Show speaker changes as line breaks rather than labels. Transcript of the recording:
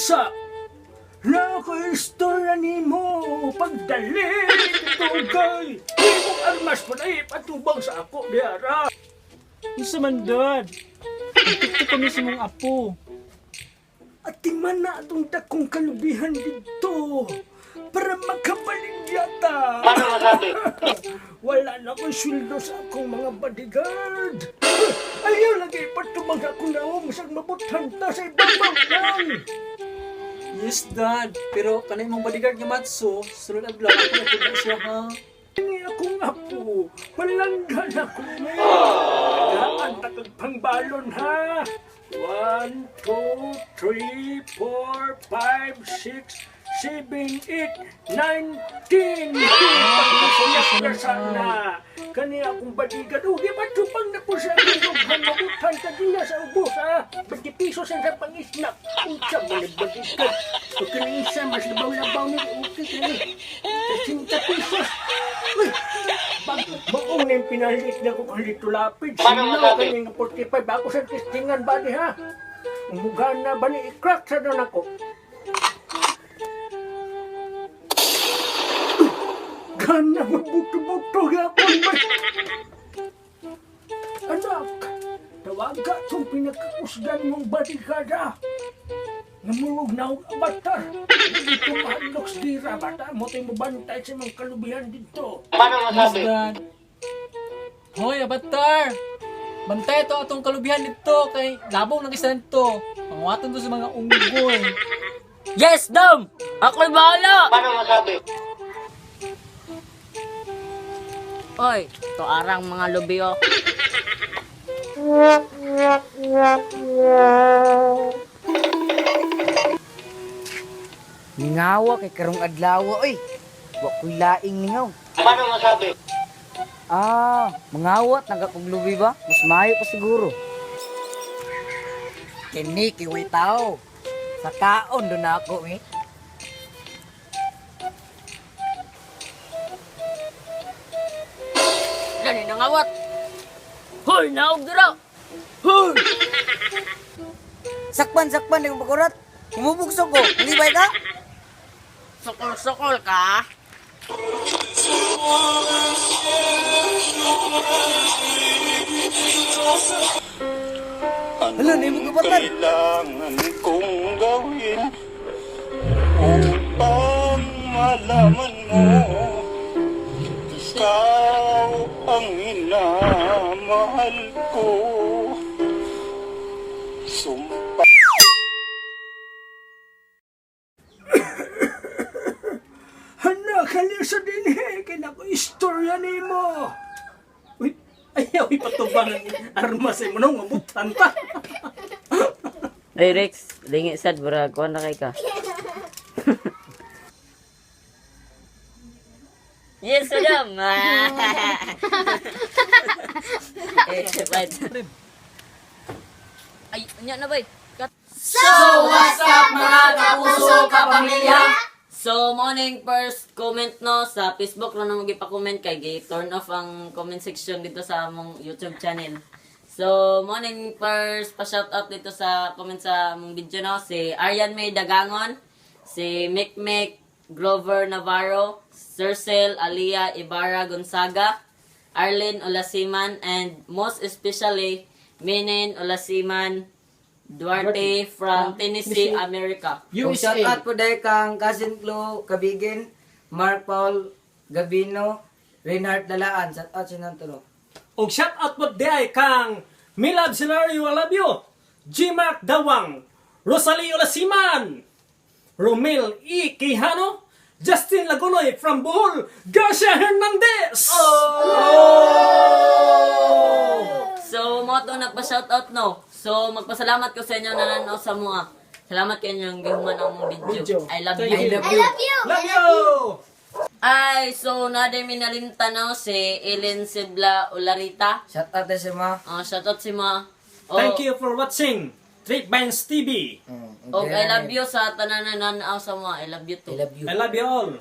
Unsa? Nakaistorya nimo pagdali ito kay imong armas pa na ipatubang sa ako diara.
Isa man, Dad. Nagtiktik kami sa mong apo.
At timan na itong dakong kalubihan dito para makapalindyata. Wala na akong sweldo sa akong mga bodyguard. Ayaw lagi patubang ako na umusag mabutan ta sa ibabaw lang.
Yes, Dad. Pero kanay mong bodyguard nga Matso, sunod adlaw ako na siya, ha?
Ini akong apo, palanggan ako na. Gaan takag pangbalon ha. 1, 2, 3, 4, 5, 6, 7, 8, 9, 10. Pagkasulat sana. Kani akong badigan. Di ba tupang na po sa pinughan mabutan ka din sa ubos ha. 20 pesos ang sa pangisnak. Unsa mo na badigan. O kanisa mas labaw-labaw ni okay kani. 60 pesos. Uy! Baong na yung pinalit na ko kang dito lapid. Sinaw kanyang 45. Ako sa testingan ba di ha? Umugan na ba ni i-crack sa doon ako? Gana mabuto-buto yapon ba? Anak, tawaga itong pinakakusgan mong barikada. Namurog na akong abatar. Dito mahaloks dira. Bata mo tayo mabantay sa mga kalubihan dito.
Yes, Dad. Hoy, Abatar! Bantay ito atong kalubihan dito kay labong ng isa nito. Panguwatan to sa mga unggoy.
Yes, Dom! Ako'y bahala! Oy, to arang mga lubyo.
Ningawa kay karong adlaw oy. Wa ko'y laing ningaw.
Paano masabi?
Mangawat nagakuglubi ba? Mas mayo pa siguro. Kini kiway tao. Sa kaon do na ako eh.
Dali nangawat. Hoy, naog dira. Hoy!
Sakpan yung bakurat. Umubugsok ko. Malibay ka?
Sokol-sokol ka.
Hala, na yung kapatan.
Kailangan kong gawin upang malaman mo ikaw ang inamahal ko. Sumpa.
Anak, kalisa din eh. Kailan ko istorya ni mo. Uy, ayaw ipatubang ang armas mo nung mabutan ta.
Ay, Rex, lingi sad, bro. Kuha na kay ka. Yes, Dom! Ay, anya na ba?
So, what's up mga kapuso kapamilya?
So, morning first comment no sa Facebook lang nang gipa-comment kay gi-turn off ang comment section dito sa among YouTube channel. So, morning first pa-shoutout dito sa comment sa among video no si Arian May Dagangon, si Mikmek Grover Navarro, Circel Alia Ibarra Gonzaga, Arlene Olasiman, and most especially Minen Olasiman Duarte from Tennessee, America.
Yung shout out po dahil kang Cousin Flo Kabigin, Mark Paul Gabino, Reinhard Dalaan. Shout out siya ng tulo.
O shout out mo di kang Milab Scenario Alabio, G-Mac Dawang, Rosalie Olasiman, Romel E. Quijano, Justin Lagunoy from Bohol, Garcia Hernandez!
So, mo to nagpa-shoutout no. So, magpasalamat ko sa inyo na nanonood sa mga. Salamat kayo yung gihuman ang video. I love you.
I love you.
Love you!
Ay, so, naday minalinta no si Ellen Sibla Ularita.
Shout out sa mga.
Shoutout si ma.
Thank you for watching Trip Bands TV.
Oh, I love you sa tanan na nanaw sa mga. I love you too.
I love you.
I love you all.